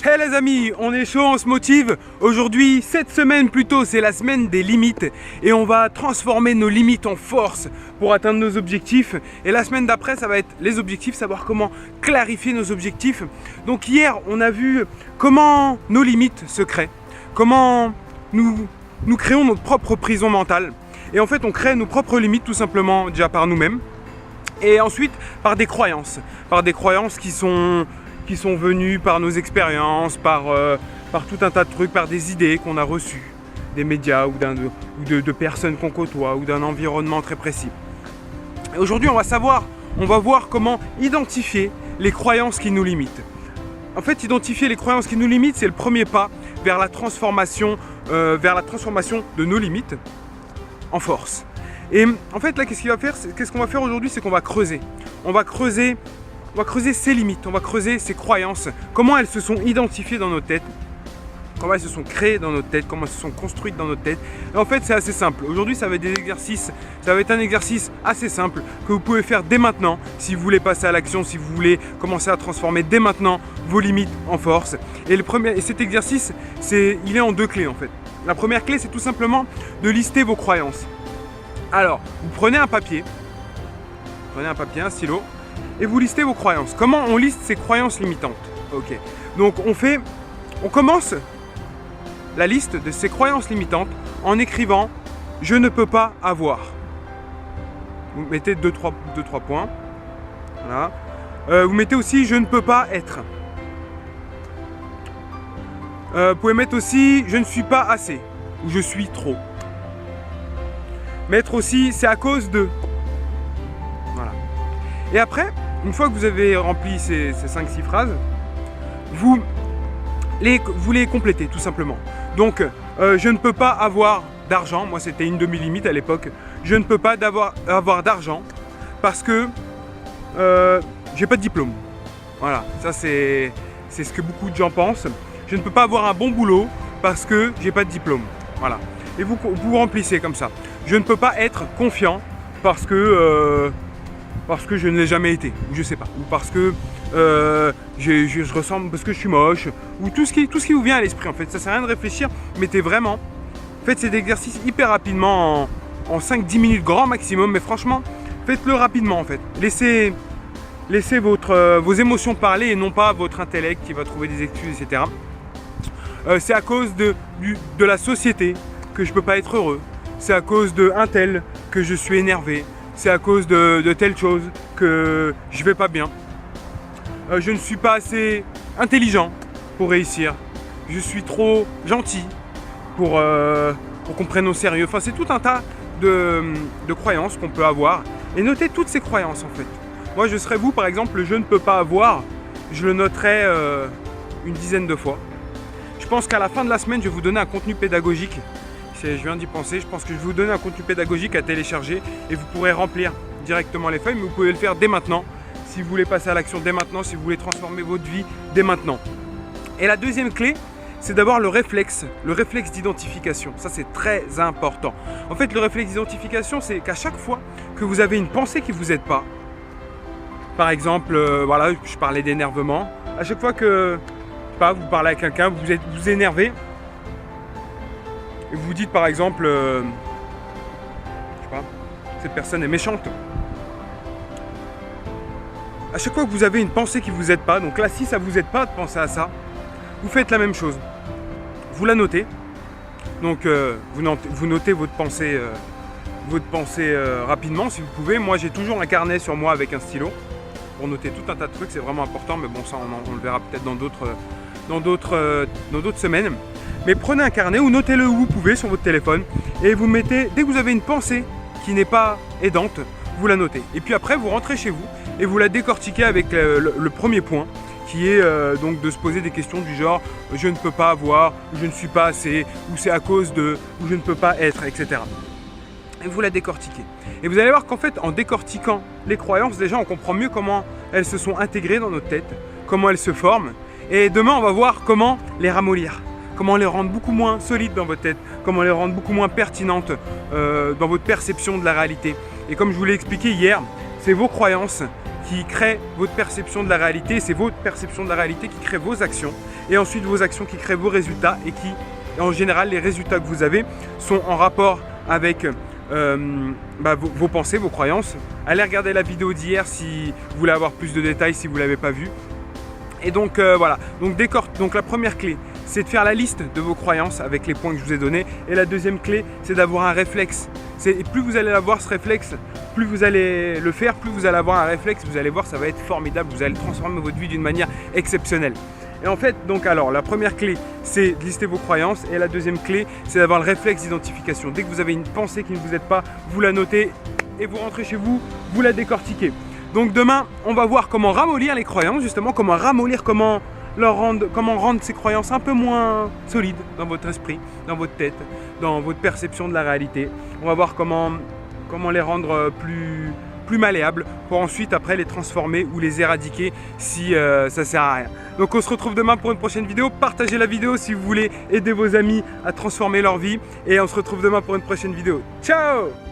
Hey les amis, on est chaud, on se motive. Aujourd'hui, cette semaine plutôt, c'est la semaine des limites. Et on va transformer nos limites en force pour atteindre nos objectifs. Et la semaine d'après, ça va être les objectifs, savoir comment clarifier nos objectifs. Donc hier, on a vu comment nos limites se créent. Comment nous créons notre propre prison mentale. Et en fait, on crée nos propres limites tout simplement déjà par nous-mêmes. Et ensuite, par des croyances qui sont venues par nos expériences, par tout un tas de trucs, par des idées qu'on a reçues des médias ou de personnes qu'on côtoie ou d'un environnement très précis. Et aujourd'hui, on va voir comment identifier les croyances qui nous limitent. En fait, identifier les croyances qui nous limitent, c'est le premier pas vers la transformation de nos limites en force. Et en fait, là, qu'est-ce qu'on va faire aujourd'hui, c'est qu'on va creuser. On va creuser ces limites, on va creuser ces croyances, comment elles se sont identifiées dans notre tête, comment elles se sont créées dans notre tête, comment elles se sont construites dans notre tête. Et en fait, c'est assez simple. Aujourd'hui, ça va être un exercice assez simple que vous pouvez faire dès maintenant si vous voulez passer à l'action, si vous voulez commencer à transformer dès maintenant vos limites en force. Et cet exercice, il est en deux clés en fait. La première clé, c'est tout simplement de lister vos croyances. Alors, vous prenez un papier, un stylo, et vous listez vos croyances. Comment on liste ces croyances limitantes? Ok. Donc on commence la liste de ces croyances limitantes en écrivant « Je ne peux pas avoir ». Vous mettez 2-3 points. Voilà. Vous mettez aussi « Je ne peux pas être ». Vous pouvez mettre aussi « Je ne suis pas assez » ou « Je suis trop ». Mettre aussi « C'est à cause de ». Voilà. Et après, une fois que vous avez rempli ces 5-6 phrases, vous les complétez tout simplement. Donc, je ne peux pas avoir d'argent. Moi, c'était une de mes limites à l'époque. Je ne peux pas avoir d'argent parce que j'ai pas de diplôme. Voilà, ça c'est ce que beaucoup de gens pensent. Je ne peux pas avoir un bon boulot parce que j'ai pas de diplôme. Voilà. Et vous remplissez comme ça. Je ne peux pas être confiant parce que je ne l'ai jamais été, ou je sais pas, ou parce que je ressemble, parce que je suis moche, ou tout ce qui vous vient à l'esprit en fait. Ça sert à rien de réfléchir, mettez vraiment. Faites cet exercice hyper rapidement, en 5-10 minutes grand maximum, mais franchement, faites-le rapidement en fait. Laissez vos émotions parler et non pas votre intellect qui va trouver des excuses, etc. C'est à cause de la société que je peux pas être heureux. C'est à cause de un tel que je suis énervé. C'est à cause de telle chose que je vais pas bien. Je ne suis pas assez intelligent pour réussir. Je suis trop gentil pour qu'on prenne au sérieux. Enfin, c'est tout un tas de croyances qu'on peut avoir. Et notez toutes ces croyances en fait. Moi, je serais vous, par exemple, je ne peux pas avoir. Je le noterais une dizaine de fois. Je pense qu'à la fin de la semaine, je vais vous donner un contenu pédagogique. Je viens d'y penser, je pense que je vais vous donner un contenu pédagogique à télécharger et vous pourrez remplir directement les feuilles, mais vous pouvez le faire dès maintenant si vous voulez passer à l'action dès maintenant, si vous voulez transformer votre vie dès maintenant. Et la deuxième clé, c'est d'avoir le réflexe d'identification. Ça, c'est très important. En fait, le réflexe d'identification, c'est qu'à chaque fois que vous avez une pensée qui ne vous aide pas, par exemple, voilà, je parlais d'énervement, à chaque fois que vous parlez à quelqu'un, vous énervez, et vous vous dites par exemple, je sais pas, cette personne est méchante. À chaque fois que vous avez une pensée qui ne vous aide pas, donc là si ça ne vous aide pas de penser à ça, vous faites la même chose. Vous la notez. Donc vous notez votre pensée rapidement si vous pouvez. Moi j'ai toujours un carnet sur moi avec un stylo pour noter tout un tas de trucs, c'est vraiment important, mais bon ça on le verra peut-être dans d'autres semaines. Mais prenez un carnet ou notez-le où vous pouvez sur votre téléphone et vous mettez, dès que vous avez une pensée qui n'est pas aidante, vous la notez. Et puis après, vous rentrez chez vous et vous la décortiquez avec le premier point qui est donc de se poser des questions du genre « je ne peux pas avoir »,« je ne suis pas assez » ou « c'est à cause de » ou « je ne peux pas être », etc. Et vous la décortiquez. Et vous allez voir qu'en fait, en décortiquant les croyances, déjà on comprend mieux comment elles se sont intégrées dans notre tête, comment elles se forment. Et demain, on va voir comment les ramollir. Comment les rendre beaucoup moins solides dans votre tête, comment les rendre beaucoup moins pertinentes dans votre perception de la réalité. Et comme je vous l'ai expliqué hier, c'est vos croyances qui créent votre perception de la réalité, c'est votre perception de la réalité qui crée vos actions. et ensuite vos actions qui créent vos résultats et qui, en général, les résultats que vous avez sont en rapport avec vos pensées, vos croyances. Allez regarder la vidéo d'hier si vous voulez avoir plus de détails, si vous ne l'avez pas vu. Et donc voilà, donc la première clé, c'est de faire la liste de vos croyances avec les points que je vous ai donnés. Et la deuxième clé, c'est d'avoir un réflexe. Et plus vous allez avoir ce réflexe, plus vous allez le faire, plus vous allez avoir un réflexe, vous allez voir, ça va être formidable, vous allez transformer votre vie d'une manière exceptionnelle. Et en fait, donc alors, la première clé, c'est de lister vos croyances. Et la deuxième clé, c'est d'avoir le réflexe d'identification. Dès que vous avez une pensée qui ne vous aide pas, vous la notez et vous rentrez chez vous, vous la décortiquez. Donc demain, on va voir comment ramollir les croyances, justement, comment rendre ces croyances un peu moins solides dans votre esprit, dans votre tête, dans votre perception de la réalité. On va voir comment les rendre plus malléables pour ensuite après les transformer ou les éradiquer si ça sert à rien. Donc on se retrouve demain pour une prochaine vidéo. Partagez la vidéo si vous voulez aider vos amis à transformer leur vie et on se retrouve demain pour une prochaine vidéo. Ciao!